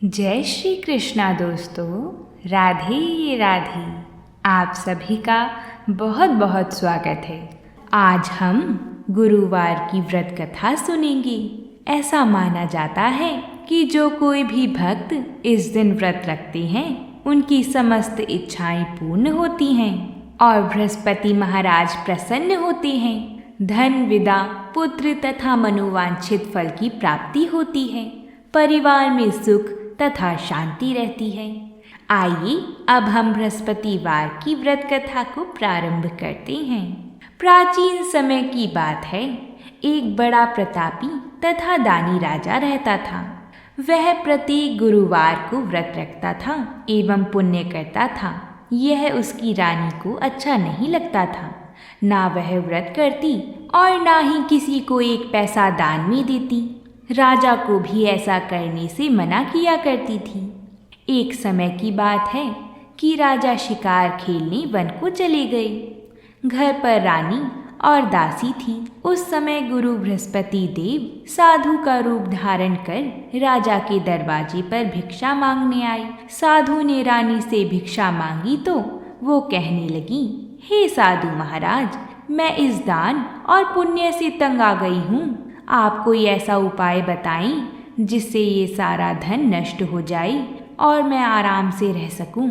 जय श्री कृष्णा दोस्तों, राधे राधे। आप सभी का बहुत बहुत स्वागत है। आज हम गुरुवार की व्रत कथा सुनेंगे। ऐसा माना जाता है कि जो कोई भी भक्त इस दिन व्रत रखते हैं उनकी समस्त इच्छाएं पूर्ण होती हैं और बृहस्पति महाराज प्रसन्न होते हैं। धन, विदा, पुत्र तथा मनोवांछित फल की प्राप्ति होती है। परिवार में सुख तथा शांति रहती है। आइए अब हम बृहस्पतिवार की व्रत कथा को प्रारंभ करते हैं। प्राचीन समय की बात है। एक बड़ा प्रतापी तथा दानी राजा रहता था। वह प्रत्येक गुरुवार को व्रत रखता था एवं पुण्य करता था। यह उसकी रानी को अच्छा नहीं लगता था। ना वह व्रत करती और ना ही किसी को एक पैसा दान में देती। राजा को भी ऐसा करने से मना किया करती थी। एक समय की बात है कि राजा शिकार खेलने वन को चले गए। घर पर रानी और दासी थी। उस समय गुरु बृहस्पति देव साधु का रूप धारण कर राजा के दरवाजे पर भिक्षा मांगने आए। साधु ने रानी से भिक्षा मांगी तो वो कहने लगी, हे साधु महाराज, मैं इस दान और पुण्य से तंग आ गई हूँ। आप कोई ऐसा उपाय बताएं जिससे ये सारा धन नष्ट हो जाए और मैं आराम से रह सकूं।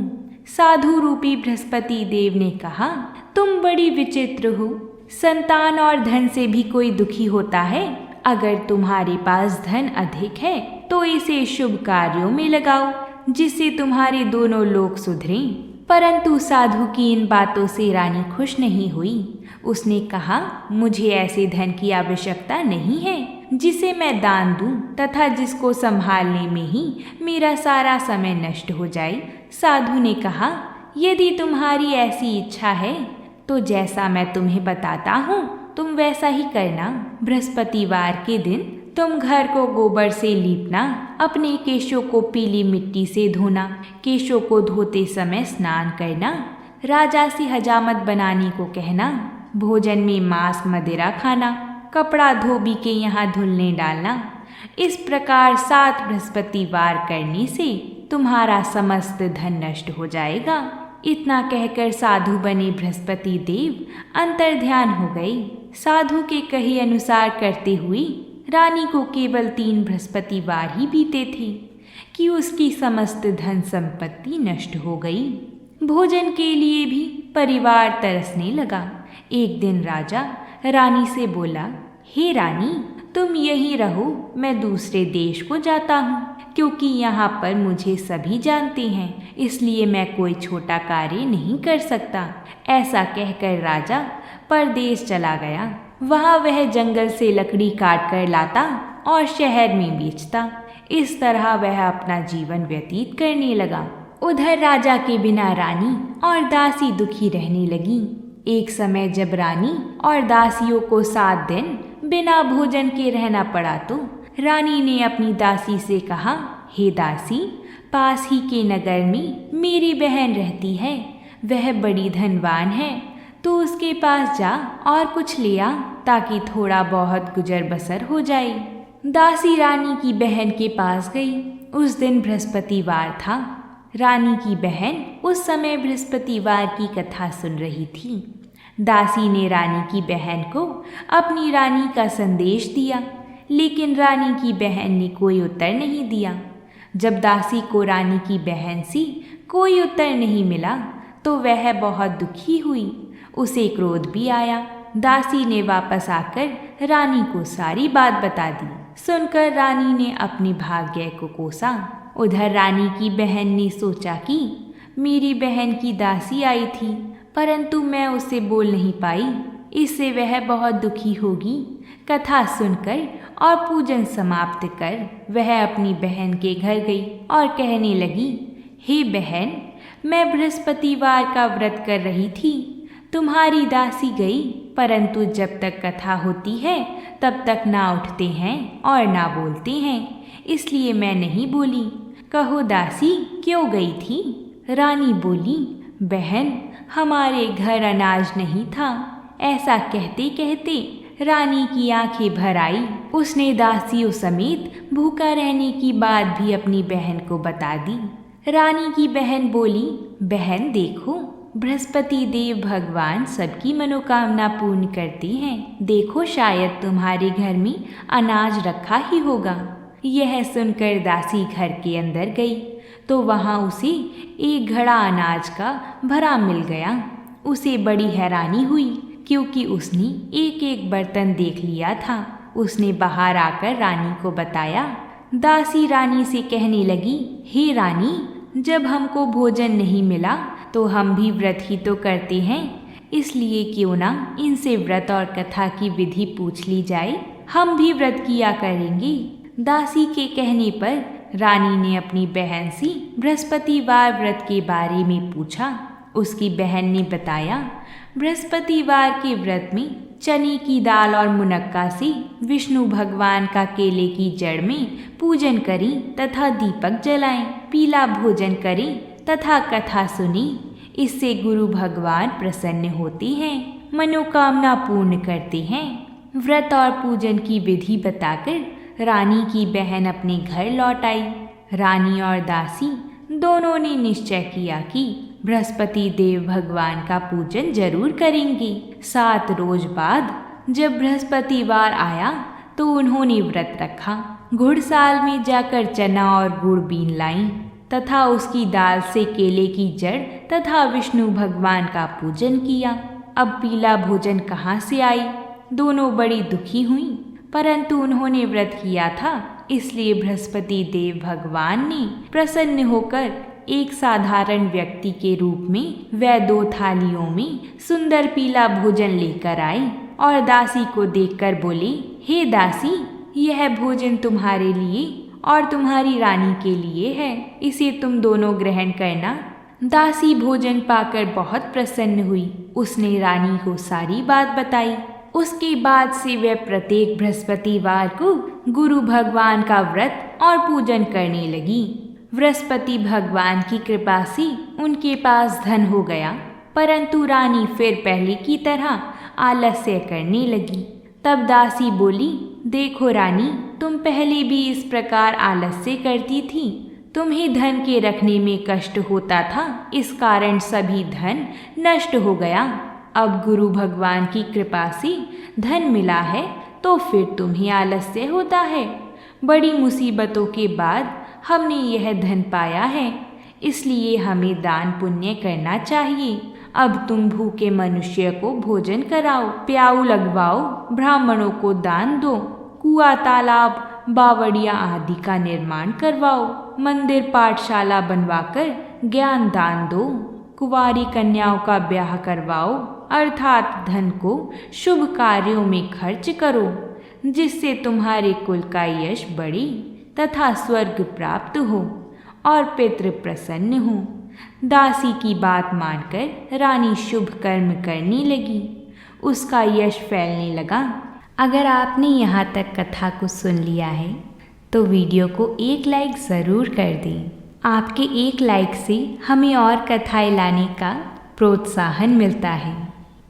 साधु रूपी बृहस्पति देव ने कहा, तुम बड़ी विचित्र हो। संतान और धन से भी कोई दुखी होता है। अगर तुम्हारे पास धन अधिक है तो इसे शुभ कार्यों में लगाओ जिससे तुम्हारे दोनों लोग सुधरें। परंतु साधु की इन बातों से रानी खुश नहीं हुई। उसने कहा, मुझे ऐसे धन की आवश्यकता नहीं है जिसे मैं दान दूं तथा जिसको संभालने में ही मेरा सारा समय नष्ट हो जाए। साधु ने कहा, यदि तुम्हारी ऐसी इच्छा है तो जैसा मैं तुम्हें बताता हूँ तुम वैसा ही करना। बृहस्पतिवार के दिन तुम घर को गोबर से लीपना, अपने केशों को पीली मिट्टी से धोना, केशों को धोते समय स्नान करना, राजा से हजामत बनाने को कहना, भोजन में मांस मदिरा खाना, कपड़ा धोबी के यहाँ धुलने डालना। इस प्रकार 7 बृहस्पतिवार करने से तुम्हारा समस्त धन नष्ट हो जाएगा। इतना कहकर साधु बने बृहस्पति देव अंतर्ध्यान हो गए। साधु के कहे अनुसार करते हुए रानी को केवल 3 बृहस्पतिवार ही बीते थे कि उसकी समस्त धन संपत्ति नष्ट हो गई। भोजन के लिए भी परिवार तरसने लगा। एक दिन राजा रानी से बोला, हे रानी, तुम यहीं रहो, मैं दूसरे देश को जाता हूँ क्योंकि यहाँ पर मुझे सभी जानते हैं, इसलिए मैं कोई छोटा कार्य नहीं कर सकता। ऐसा कहकर राजा परदेश चला गया। वहाँ वह जंगल से लकड़ी काट कर लाता और शहर में बेचता। इस तरह वह अपना जीवन व्यतीत करने लगा। उधर राजा के बिना रानी और दासी दुखी रहने लगी। एक समय जब रानी और दासियों को 7 दिन बिना भोजन के रहना पड़ा तो रानी ने अपनी दासी से कहा, हे दासी, पास ही के नगर में मेरी बहन रहती है। वह बड़ी धनवान है, तो उसके पास जा और कुछ ले आ ताकि थोड़ा बहुत गुजर बसर हो जाए। दासी रानी की बहन के पास गई। उस दिन बृहस्पतिवार था। रानी की बहन उस समय बृहस्पतिवार की कथा सुन रही थी। दासी ने रानी की बहन को अपनी रानी का संदेश दिया, लेकिन रानी की बहन ने कोई उत्तर नहीं दिया। जब दासी को रानी की बहन से कोई उत्तर नहीं मिला तो वह बहुत दुखी हुई। उसे क्रोध भी आया। दासी ने वापस आकर रानी को सारी बात बता दी। सुनकर रानी ने अपने भाग्य को कोसा। उधर रानी की बहन ने सोचा कि मेरी बहन की दासी आई थी, परंतु मैं उसे बोल नहीं पाई, इससे वह बहुत दुखी होगी। कथा सुनकर और पूजन समाप्त कर वह अपनी बहन के घर गई और कहने लगी, हे बहन, मैं बृहस्पतिवार का व्रत कर रही थी। तुम्हारी दासी गई, परंतु जब तक कथा होती है तब तक ना उठते हैं और ना बोलते हैं, इसलिए मैं नहीं बोली। कहो दासी, क्यों गई थी? रानी बोली, बहन, हमारे घर अनाज नहीं था। ऐसा कहते कहते रानी की आंखें भर आई। उसने दासियों समेत भूखा रहने की बात भी अपनी बहन को बता दी। रानी की बहन बोली, बहन देखो, बृहस्पति देव भगवान सबकी मनोकामना पूर्ण करते हैं। देखो शायद तुम्हारे घर में अनाज रखा ही होगा। यह सुनकर दासी घर के अंदर गई तो वहाँ उसे एक घड़ा अनाज का भरा मिल गया। उसे बड़ी हैरानी हुई क्योंकि उसने एक एक बर्तन देख लिया था। उसने बाहर आकर रानी को बताया। दासी रानी से कहने लगी, हे रानी, जब हमको भोजन नहीं मिला तो हम भी व्रत ही तो करते हैं, इसलिए क्यों ना इनसे व्रत और कथा की विधि पूछ ली जाए। हम भी व्रत किया करेंगे। दासी के कहने पर रानी ने अपनी बहन से बृहस्पतिवार व्रत के बारे में पूछा। उसकी बहन ने बताया, बृहस्पतिवार के व्रत में चने की दाल और मुनक्का से विष्णु भगवान का केले की जड़ में पूजन करें तथा दीपक जलाएं, पीला भोजन करें तथा कथा सुनी। इससे गुरु भगवान प्रसन्न होते हैं, मनोकामना पूर्ण करते हैं। व्रत और पूजन की विधि बताकर रानी की बहन अपने घर लौट आई। रानी और दासी दोनों ने निश्चय किया कि बृहस्पति देव भगवान का पूजन जरूर करेंगे। 7 रोज बाद जब बृहस्पतिवार आया तो उन्होंने व्रत रखा। घुड़साल में जाकर चना और गुड़ बीन लाई तथा उसकी दाल से केले की जड़ तथा विष्णु भगवान का पूजन किया। अब पीला भोजन कहाँ से आई? दोनों बड़ी दुखी हुईं, परंतु उन्होंने व्रत किया था, इसलिए बृहस्पति देव भगवान ने प्रसन्न होकर एक साधारण व्यक्ति के रूप में वह 2 थालियों में सुंदर पीला भोजन लेकर आए और दासी को देखकर बोले, हे दासी, यह भोजन तुम्हारे लिए और तुम्हारी रानी के लिए है, इसे तुम दोनों ग्रहण करना। दासी भोजन पाकर बहुत प्रसन्न हुई। उसने रानी को सारी बात बताई। उसके बाद से वह प्रत्येक बृहस्पतिवार को गुरु भगवान का व्रत और पूजन करने लगी। बृहस्पति भगवान की कृपा से उनके पास धन हो गया, परंतु रानी फिर पहले की तरह आलस्य करने लगी। तब दासी बोली, देखो रानी, तुम पहले भी इस प्रकार आलस्य करती थी। तुम्हें धन के रखने में कष्ट होता था, इस कारण सभी धन नष्ट हो गया। अब गुरु भगवान की कृपा से धन मिला है तो फिर तुम्हें आलस्य होता है। बड़ी मुसीबतों के बाद हमने यह धन पाया है, इसलिए हमें दान पुण्य करना चाहिए। अब तुम भूखे मनुष्य को भोजन कराओ, प्याऊ लगवाओ, ब्राह्मणों को दान दो, कुआं तालाब बावड़िया आदि का निर्माण करवाओ, मंदिर पाठशाला बनवाकर ज्ञान दान दो, कुंवारी कन्याओं का ब्याह करवाओ, अर्थात धन को शुभ कार्यों में खर्च करो, जिससे तुम्हारे कुल का यश बढ़े तथा स्वर्ग प्राप्त हो और पितृ प्रसन्न हो। दासी की बात मानकर रानी शुभ कर्म करने लगी। उसका यश फैलने लगा। अगर आपने यहाँ तक कथा को सुन लिया है तो वीडियो को एक लाइक ज़रूर कर दें। आपके एक लाइक से हमें और कथाएं लाने का प्रोत्साहन मिलता है।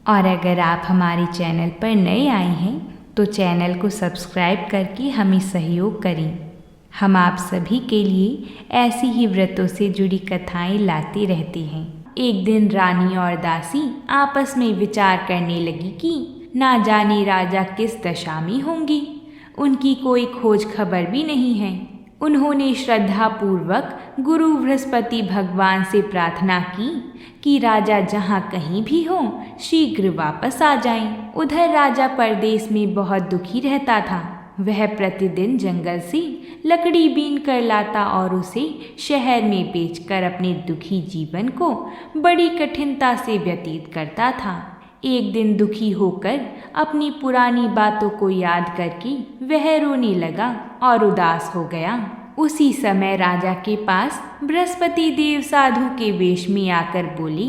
और अगर आप हमारे चैनल पर नए आए हैं तो चैनल को सब्सक्राइब करके हमें सहयोग करें। हम आप सभी के लिए ऐसी ही व्रतों से जुड़ी कथाएं लाते रहते हैं। एक दिन रानी और दासी आपस में विचार करने लगी कि ना जाने राजा किस दशा में होंगे। उनकी कोई खोज खबर भी नहीं है। उन्होंने श्रद्धापूर्वक गुरु बृहस्पति भगवान से प्रार्थना की कि राजा जहाँ कहीं भी हो शीघ्र वापस आ जाएं। उधर राजा परदेश में बहुत दुखी रहता था। वह प्रतिदिन जंगल से लकड़ी बीन कर लाता और उसे शहर में बेचकर अपने दुखी जीवन को बड़ी कठिनता से व्यतीत करता था। एक दिन दुखी होकर अपनी पुरानी बातों को याद करके वह रोने लगा और उदास हो गया। उसी समय राजा के पास बृहस्पति देव साधु के वेश में आकर बोली,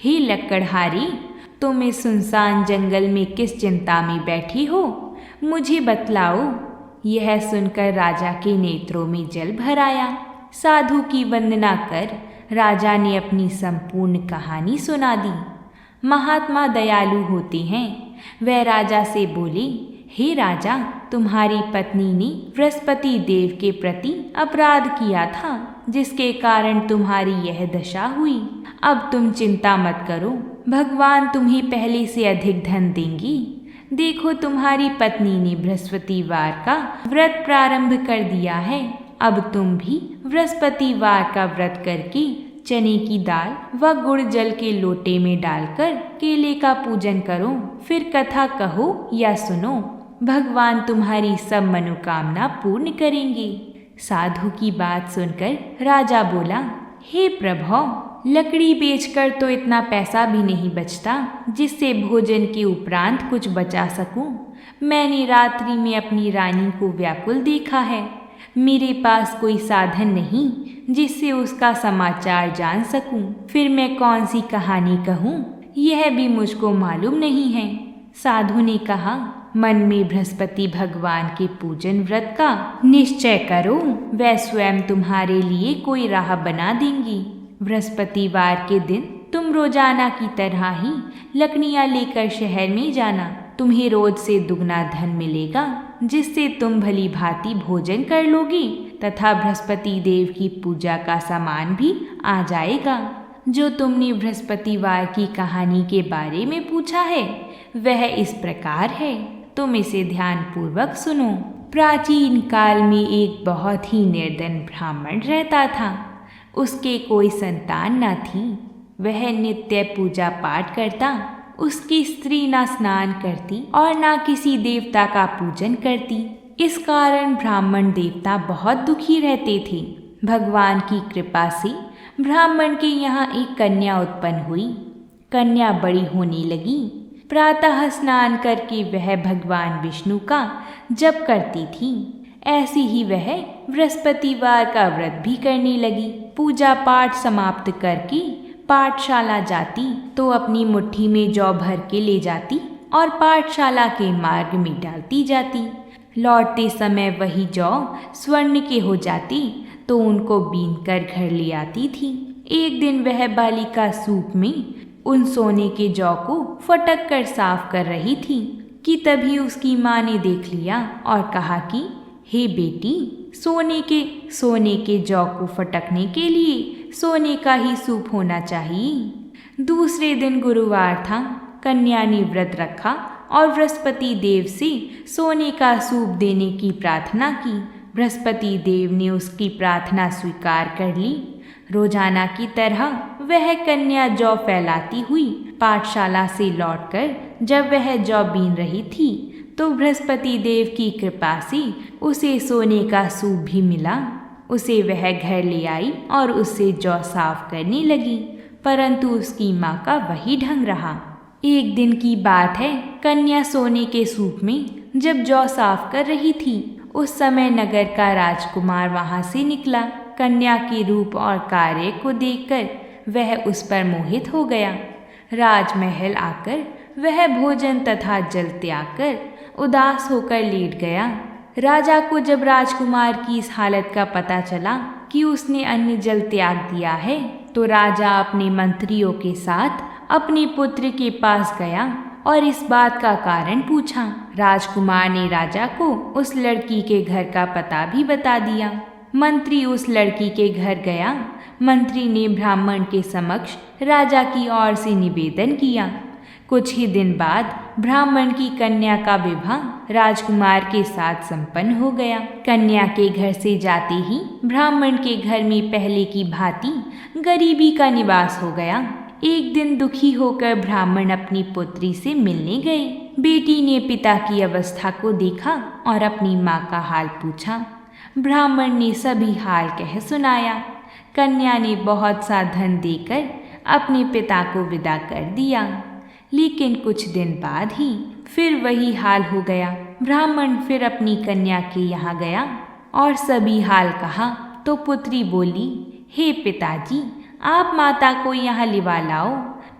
हे लकड़हारी, तुम इस सुनसान जंगल में किस चिंता में बैठी हो, मुझे बतलाओ। यह सुनकर राजा के नेत्रों में जल भर आया। साधु की वंदना कर राजा ने अपनी संपूर्ण कहानी सुना दी। महात्मा दयालु होते हैं, वह राजा से बोले, हे राजा, तुम्हारी पत्नी ने बृहस्पति देव के प्रति अपराध किया था, जिसके कारण तुम्हारी यह दशा हुई। अब तुम चिंता मत करो, भगवान तुम्हें पहले से अधिक धन देंगी। देखो, तुम्हारी पत्नी ने बृहस्पतिवार का व्रत प्रारंभ कर दिया है। अब तुम भी बृहस्पतिवार का व्रत करके चने की दाल व गुड़ जल के लोटे में डालकर केले का पूजन करो, फिर कथा कहो या सुनो। भगवान तुम्हारी सब मनोकामना पूर्ण करेंगे। साधु की बात सुनकर राजा बोला, हे प्रभु, लकड़ी बेचकर तो इतना पैसा भी नहीं बचता जिससे भोजन के उपरांत कुछ बचा सकूं। मैंने रात्रि में अपनी रानी को व्याकुल देखा है। मेरे पास कोई साधन नहीं जिससे उसका समाचार जान सकूं। फिर मैं कौन सी कहानी कहूं, यह भी मुझको मालूम नहीं है। साधु ने कहा, मन में बृहस्पति भगवान के पूजन व्रत का निश्चय करो, वह स्वयं तुम्हारे लिए कोई राह बना देंगी। बृहस्पतिवार के दिन तुम रोजाना की तरह ही लकड़ियाँ लेकर शहर में जाना। तुम्हें रोज से दुगना धन मिलेगा, जिससे तुम भली भांति भोजन कर लोगी तथा बृहस्पति देव की पूजा का सामान भी आ जाएगा। जो तुमने बृहस्पतिवार की कहानी के बारे में पूछा है वह इस प्रकार है, तुम इसे ध्यान पूर्वक सुनो। प्राचीन काल में एक बहुत ही निर्धन ब्राह्मण रहता था। उसके कोई संतान न थी। वह नित्य पूजा पाठ करता। उसकी स्त्री ना स्नान करती और ना किसी देवता का पूजन करती। इस कारण ब्राह्मण देवता बहुत दुखी रहते थे। भगवान की कृपा से ब्राह्मण के यहाँ एक कन्या उत्पन्न हुई। कन्या बड़ी होने लगी। प्रातः स्नान करके वह भगवान विष्णु का जप करती थी। ऐसी ही वह बृहस्पतिवार का व्रत भी करने लगी। पूजा पाठ समाप्त करके पाठशाला जाती तो अपनी मुट्ठी में जौ भर के ले जाती और पाठशाला के मार्ग में डालती जाती। लौटते समय वही जौ स्वर्ण के हो जाती तो उनको बीन कर घर ले आती थी। एक दिन वह बालिका सूप में उन सोने के जौ को फटक कर साफ कर रही थी कि तभी उसकी माँ ने देख लिया और कहा कि हे बेटी, सोने के जौ को फटकने के लिए सोने का ही सूप होना चाहिए। दूसरे दिन गुरुवार था। कन्या ने व्रत रखा और बृहस्पति देव से सोने का सूप देने की प्रार्थना की। बृहस्पति देव ने उसकी प्रार्थना स्वीकार कर ली। रोजाना की तरह वह कन्या जौ फैलाती हुई पाठशाला से लौटकर जब वह जौ बीन रही थी तो बृहस्पति देव की कृपा से उसे सोने का सूप भी मिला। उसे वह घर ले आई और उससे जौ साफ करने लगी, परंतु उसकी माँ का वही ढंग रहा। एक दिन की बात है, कन्या सोने के सूप में जब जौ साफ कर रही थी उस समय नगर का राजकुमार वहाँ से निकला। कन्या के रूप और कार्य को देखकर वह उस पर मोहित हो गया। राजमहल आकर वह भोजन तथा जल त्याग कर उदास होकर लेट गया। राजा को जब राजकुमार की इस हालत का पता चला कि उसने अन्न जल त्याग दिया है तो राजा अपने मंत्रियों के साथ अपने पुत्र के पास गया और इस बात का कारण पूछा। राजकुमार ने राजा को उस लड़की के घर का पता भी बता दिया। मंत्री उस लड़की के घर गया। मंत्री ने ब्राह्मण के समक्ष राजा की ओर से निवेदन किया। कुछ ही दिन बाद ब्राह्मण की कन्या का विवाह राजकुमार के साथ संपन्न हो गया। कन्या के घर से जाते ही ब्राह्मण के घर में पहले की भांति गरीबी का निवास हो गया। एक दिन दुखी होकर ब्राह्मण अपनी पुत्री से मिलने गए। बेटी ने पिता की अवस्था को देखा और अपनी माँ का हाल पूछा। ब्राह्मण ने सभी हाल कह सुनाया। कन्या ने बहुत सा धन देकर अपने पिता को विदा कर दिया, लेकिन कुछ दिन बाद ही फिर वही हाल हो गया। ब्राह्मण फिर अपनी कन्या के यहाँ गया और सभी हाल कहा तो पुत्री बोली, हे पिताजी, आप माता को यहाँ लिवा लाओ।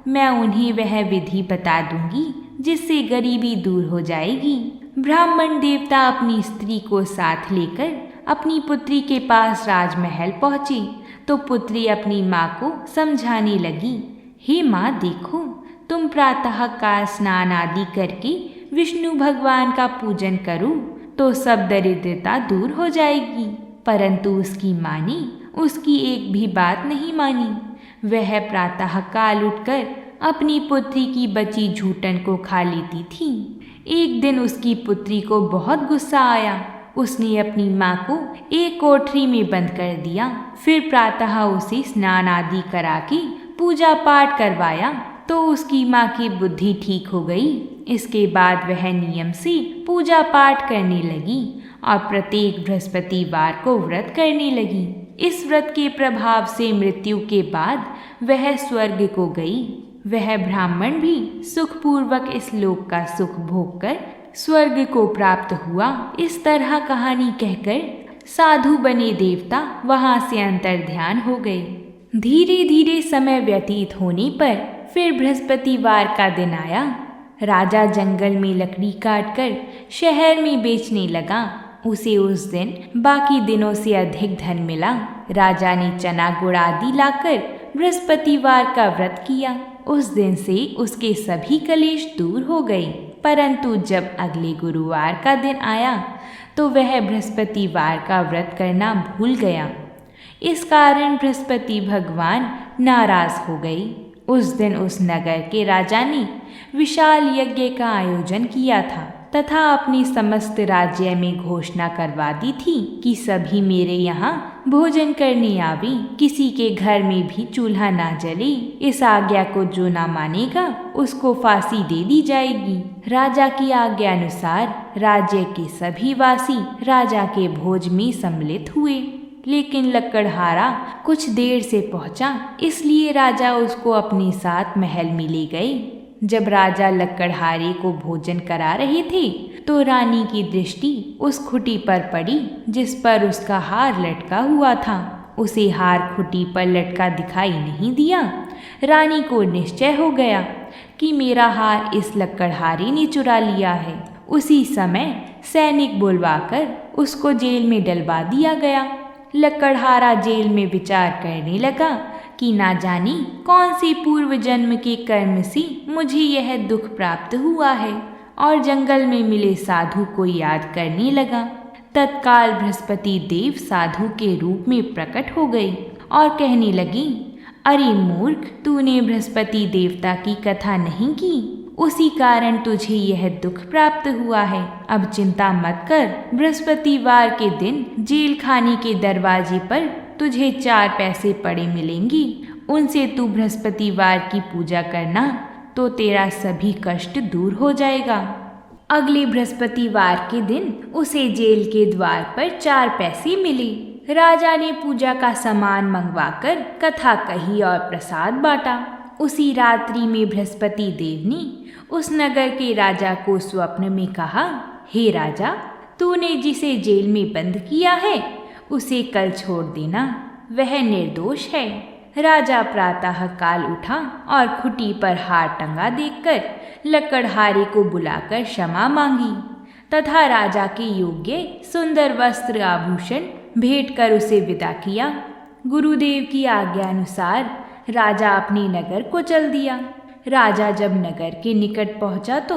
मैं उन्हें वह विधि बता दूंगी जिससे गरीबी दूर हो जाएगी। ब्राह्मण देवता अपनी स्त्री को साथ लेकर अपनी पुत्री के पास राजमहल पहुँची तो पुत्री अपनी माँ को समझाने लगी, हे माँ, देखो तुम प्रातः काल स्नान आदि करके विष्णु भगवान का पूजन करो तो सब दरिद्रता दूर हो जाएगी। परंतु उसकी मानी उसकी एक भी बात नहीं मानी। वह प्रातः काल उठकर अपनी पुत्री की बची झूठन को खा लेती थी। एक दिन उसकी पुत्री को बहुत गुस्सा आया। उसने अपनी माँ को एक कोठरी में बंद कर दिया। फिर प्रातः उसे स्नान आदि करा के पूजा पाठ करवाया तो उसकी माँ की बुद्धि ठीक हो गई। इसके बाद वह नियम से पूजा पाठ करने लगी और प्रत्येक बृहस्पतिवार को व्रत करने लगी। इस व्रत के प्रभाव से मृत्यु के बाद वह स्वर्ग को गई। वह ब्राह्मण भी सुखपूर्वक इस लोक का सुख भोग कर स्वर्ग को प्राप्त हुआ। इस तरह कहानी कहकर साधु बने देवता वहां से अंतर्ध्यान हो गए। धीरे धीरे समय व्यतीत होने पर फिर बृहस्पतिवार का दिन आया। राजा जंगल में लकड़ी काटकर शहर में बेचने लगा। उसे उस दिन बाकी दिनों से अधिक धन मिला। राजा ने चना गुड़ आदि लाकर बृहस्पतिवार का व्रत किया। उस दिन से उसके सभी कलेश दूर हो गए। परंतु जब अगले गुरुवार का दिन आया तो वह बृहस्पतिवार का व्रत करना भूल गया। इस कारण बृहस्पति भगवान नाराज हो गए। उस दिन उस नगर के राजा ने विशाल यज्ञ का आयोजन किया था तथा अपनी समस्त राज्य में घोषणा करवा दी थी कि सभी मेरे यहाँ भोजन करने आवे। किसी के घर में भी चूल्हा ना जले। इस आज्ञा को जो ना मानेगा उसको फांसी दे दी जाएगी। राजा की आज्ञा अनुसार राज्य के सभी वासी राजा के भोज में सम्मिलित हुए। लेकिन लकड़हारा कुछ देर से पहुंचा, इसलिए राजा उसको अपने साथ महल में ले गए। जब राजा लकड़हारे को भोजन करा रहे थे तो रानी की दृष्टि उस खुटी पर पड़ी जिस पर उसका हार लटका हुआ था। उसे हार खुटी पर लटका दिखाई नहीं दिया। रानी को निश्चय हो गया कि मेरा हार इस लकड़हारे ने चुरा लिया है। उसी समय सैनिक बुलवाकर उसको जेल में डलवा दिया गया। लकड़हारा जेल में विचार करने लगा कि ना जाने कौन से पूर्व जन्म के कर्म से मुझे यह दुख प्राप्त हुआ है, और जंगल में मिले साधु को याद करने लगा। तत्काल बृहस्पति देव साधु के रूप में प्रकट हो गए और कहने लगी, अरे मूर्ख, तूने बृहस्पति देवता की कथा नहीं की, उसी कारण तुझे यह दुख प्राप्त हुआ है। अब चिंता मत कर। बृहस्पतिवार के दिन जेल खाने के दरवाजे पर तुझे 4 पैसे पड़े मिलेंगी। उनसे तू बृहस्पतिवार की पूजा करना तो तेरा सभी कष्ट दूर हो जाएगा। अगले बृहस्पतिवार के दिन उसे जेल के द्वार पर 4 पैसे मिले। राजा ने पूजा का सामान मंगवाकर कथा कही और प्रसाद बांटा। उसी रात्रि में बृहस्पति देव ने उस नगर के राजा को स्वप्न में कहा, हे राजा, तूने जिसे जेल में बंद किया है उसे कल छोड़ देना, वह निर्दोष है। राजा प्रातः काल उठा और खुटी पर हार टंगा देखकर लकड़हारे को बुलाकर क्षमा मांगी तथा राजा के योग्य सुंदर वस्त्र आभूषण भेंट कर उसे विदा किया। गुरुदेव की आज्ञा अनुसार राजा अपने नगर को चल दिया। राजा जब नगर के निकट पहुंचा तो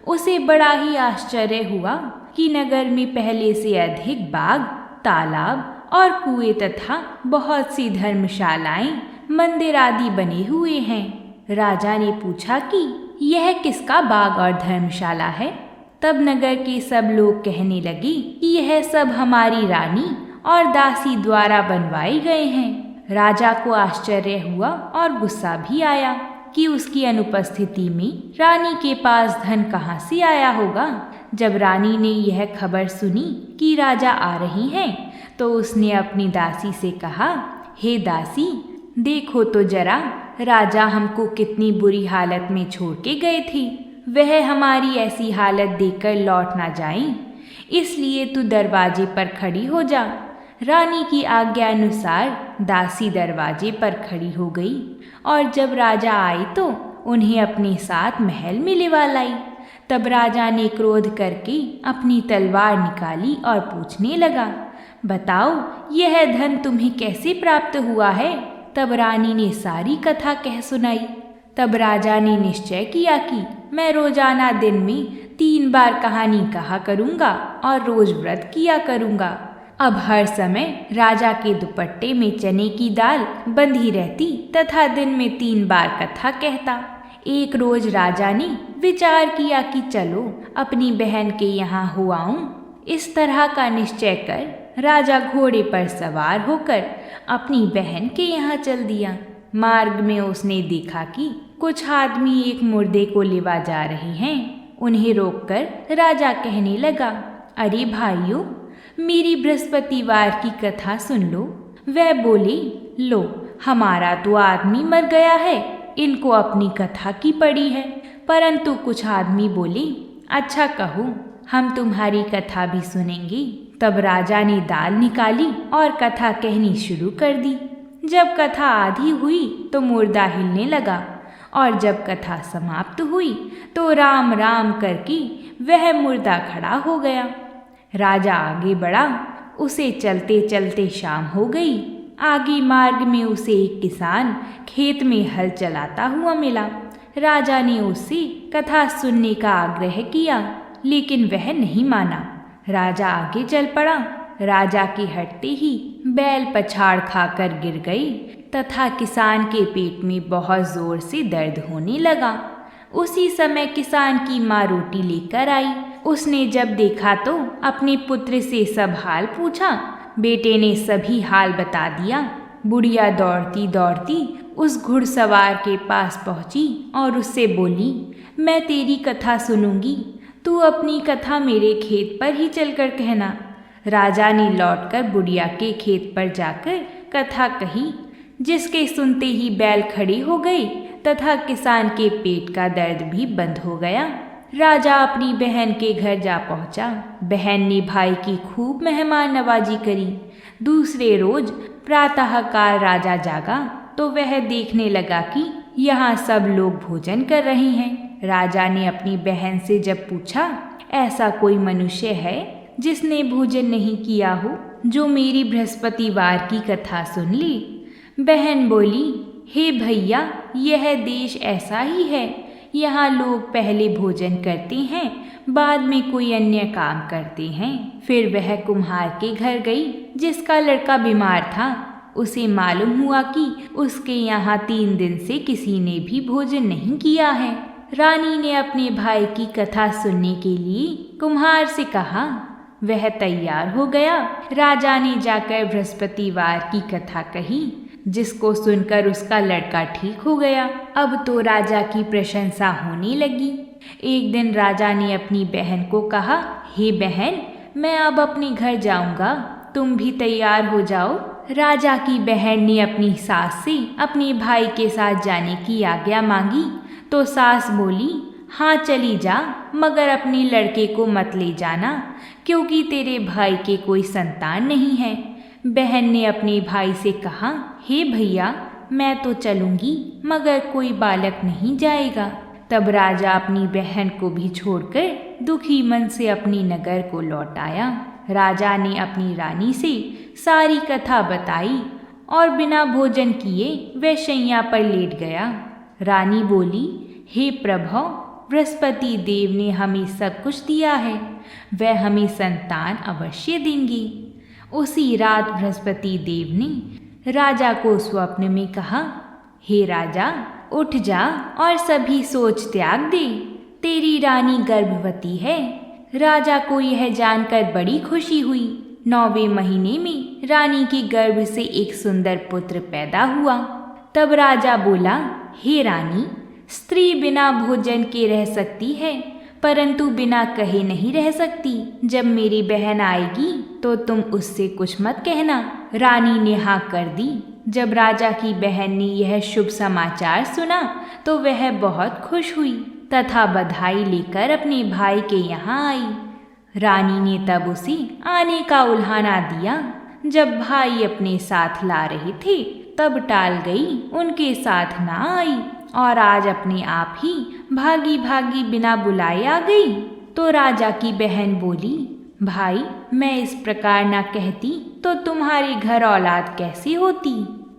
उसे बड़ा ही आश्चर्य हुआ कि नगर में पहले से अधिक बाग, तालाब और कुएं तथा बहुत सी धर्मशालाएं, मंदिर आदि बने हुए हैं। राजा ने पूछा कि यह किसका बाग और धर्मशाला है। तब नगर के सब लोग कहने लगे कि यह सब हमारी रानी और दासी द्वारा बनवाए गए हैं। राजा को आश्चर्य हुआ और गुस्सा भी आया कि उसकी अनुपस्थिति में रानी के पास धन कहाँ से आया होगा। जब रानी ने यह खबर सुनी कि राजा आ रही हैं, तो उसने अपनी दासी से कहा, हे दासी, देखो तो जरा, राजा हमको कितनी बुरी हालत में छोड़ के गए थे। वह हमारी ऐसी हालत देखकर लौट ना जाएं, इसलिए तू दरवाजे पर खड़ी हो जा। रानी की आज्ञा अनुसार दासी दरवाजे पर खड़ी हो गई और जब राजा आए तो उन्हें अपने साथ महल में लिवा लाई। तब राजा ने क्रोध करके अपनी तलवार निकाली और पूछने लगा, बताओ यह धन तुम्हें कैसे प्राप्त हुआ है। तब रानी ने सारी कथा कह सुनाई। तब राजा ने निश्चय किया कि मैं रोजाना दिन में 3 बार कहानी कहा करूँगा और रोज व्रत किया करूँगा। अब हर समय राजा के दुपट्टे में चने की दाल बंधी रहती तथा दिन में 3 बार कथा कहता। एक रोज राजा ने विचार किया कि चलो अपनी बहन के यहाँ हो आऊं। इस तरह का निश्चय कर राजा घोड़े पर सवार होकर अपनी बहन के यहाँ चल दिया। मार्ग में उसने देखा कि कुछ आदमी एक मुर्दे को लेवा जा रहे हैं। उन्हें रोककर राजा कहने लगा, अरे भाइयों, मेरी बृहस्पतिवार की कथा सुन लो। वह बोली, लो हमारा तो आदमी मर गया है, इनको अपनी कथा की पड़ी है। परंतु कुछ आदमी बोले, अच्छा कहो, हम तुम्हारी कथा भी सुनेंगे। तब राजा ने दाल निकाली और कथा कहनी शुरू कर दी। जब कथा आधी हुई तो मुर्दा हिलने लगा और जब कथा समाप्त हुई तो राम राम करके वह मुर्दा खड़ा हो गया। राजा आगे बढ़ा। उसे चलते चलते शाम हो गई। आगे मार्ग में उसे एक किसान खेत में हल चलाता हुआ मिला। राजा ने उससे कथा सुनने का आग्रह किया, लेकिन वह नहीं माना। राजा आगे चल पड़ा। राजा के हटते ही बैल पछाड़ खाकर गिर गई तथा किसान के पेट में बहुत जोर से दर्द होने लगा। उसी समय किसान की माँ रोटी लेकर आई। उसने जब देखा तो अपने पुत्र से सब हाल पूछा। बेटे ने सभी हाल बता दिया। बुढ़िया दौड़ती दौड़ती उस घुड़सवार के पास पहुंची और उससे बोली, मैं तेरी कथा सुनूंगी, तू अपनी कथा मेरे खेत पर ही चलकर कहना। राजा ने लौटकर बुढ़िया के खेत पर जाकर कथा कही, जिसके सुनते ही बैल खड़ी हो गई तथा किसान के पेट का दर्द भी बंद हो गया। राजा अपनी बहन के घर जा पहुंचा। बहन ने भाई की खूब मेहमान नवाजी करी। दूसरे रोज प्रातःकाल राजा जागा तो वह देखने लगा कि यहाँ सब लोग भोजन कर रहे हैं। राजा ने अपनी बहन से जब पूछा, ऐसा कोई मनुष्य है जिसने भोजन नहीं किया हो, जो मेरी बृहस्पतिवार की कथा सुन ले? बहन बोली, हे भैया, यह देश ऐसा ही है। यहाँ लोग पहले भोजन करते हैं, बाद में कोई अन्य काम करते हैं। फिर वह कुम्हार के घर गई जिसका लड़का बीमार था। उसे मालूम हुआ कि उसके यहाँ 3 दिन से किसी ने भी भोजन नहीं किया है। रानी ने अपने भाई की कथा सुनने के लिए कुम्हार से कहा। वह तैयार हो गया। राजा ने जाकर बृहस्पतिवार की कथा कही, जिसको सुनकर उसका लड़का ठीक हो गया। अब तो राजा की प्रशंसा होने लगी। एक दिन राजा ने अपनी बहन को कहा, हे बहन, मैं अब अपने घर जाऊंगा, तुम भी तैयार हो जाओ। राजा की बहन ने अपनी सास से अपने भाई के साथ जाने की आज्ञा मांगी तो सास बोली, हाँ चली जा, मगर अपने लड़के को मत ले जाना, क्योंकि तेरे भाई के कोई संतान नहीं है। बहन ने अपने भाई से कहा, हे भैया, मैं तो चलूंगी, मगर कोई बालक नहीं जाएगा। तब राजा अपनी बहन को भी छोड़कर दुखी मन से अपनी नगर को लौट आया। राजा ने अपनी रानी से सारी कथा बताई और बिना भोजन किए वह शैया पर लेट गया। रानी बोली, हे प्रभु, बृहस्पति देव ने हमें सब कुछ दिया है, वह हमें संतान अवश्य देंगे। उसी रात बृहस्पति देव ने राजा को स्वप्न में कहा, हे राजा, उठ जा और सभी सोच त्याग दे, तेरी रानी गर्भवती है। राजा को यह जानकर बड़ी खुशी हुई। 9वें महीने में रानी के गर्भ से एक सुंदर पुत्र पैदा हुआ। तब राजा बोला, हे रानी, स्त्री बिना भोजन के रह सकती है, परंतु बिना कहे नहीं रह सकती। जब मेरी बहन आएगी तो तुम उससे कुछ मत कहना। रानी ने हाँ कर दी। जब राजा की बहन ने यह शुभ समाचार सुना तो वह बहुत खुश हुई तथा बधाई लेकर अपने भाई के यहाँ आई। रानी ने तब उसे आने का उल्हाना दिया। जब भाई अपने साथ ला रहे थे तब टाल गई, उनके साथ ना आई और आज अपने आप ही भागी भागी बिना बुलाए आ गई। तो राजा की बहन बोली, भाई, मैं इस प्रकार ना कहती तो तुम्हारे घर औलाद कैसे होती?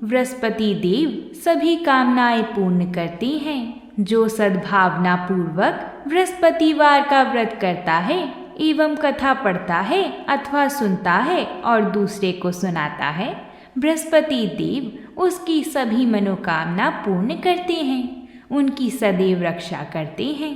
बृहस्पति देव सभी कामनाएं पूर्ण करते हैं। जो सद्भावना पूर्वक बृहस्पतिवार का व्रत करता है एवं कथा पढ़ता है अथवा सुनता है और दूसरे को सुनाता है, बृहस्पति देव उसकी सभी मनोकामना पूर्ण करते हैं, उनकी सदैव रक्षा करते हैं।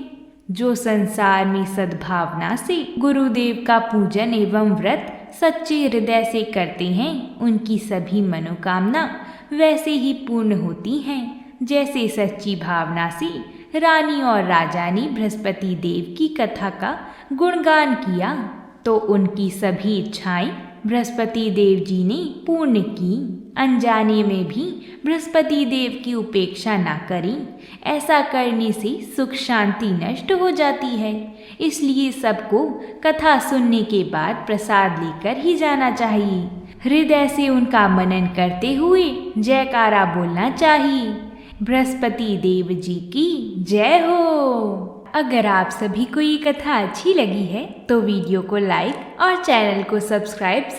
जो संसार में सद्भावना से गुरुदेव का पूजन एवं व्रत सच्चे हृदय से करते हैं, उनकी सभी मनोकामना वैसे ही पूर्ण होती हैं जैसे सच्ची भावना से रानी और राजा ने बृहस्पति देव की कथा का गुणगान किया तो उनकी सभी इच्छाएं बृहस्पति देव जी ने पूर्ण की। अनजाने में भी बृहस्पति देव की उपेक्षा ना करें, ऐसा करने से सुख शांति नष्ट हो जाती है। इसलिए सबको कथा सुनने के बाद प्रसाद लेकर ही जाना चाहिए। हृदय से उनका मनन करते हुए जयकारा बोलना चाहिए। बृहस्पति देव जी की जय हो। अगर आप सभी को ये कथा अच्छी लगी है तो वीडियो को लाइक और चैनल को सब्सक्राइब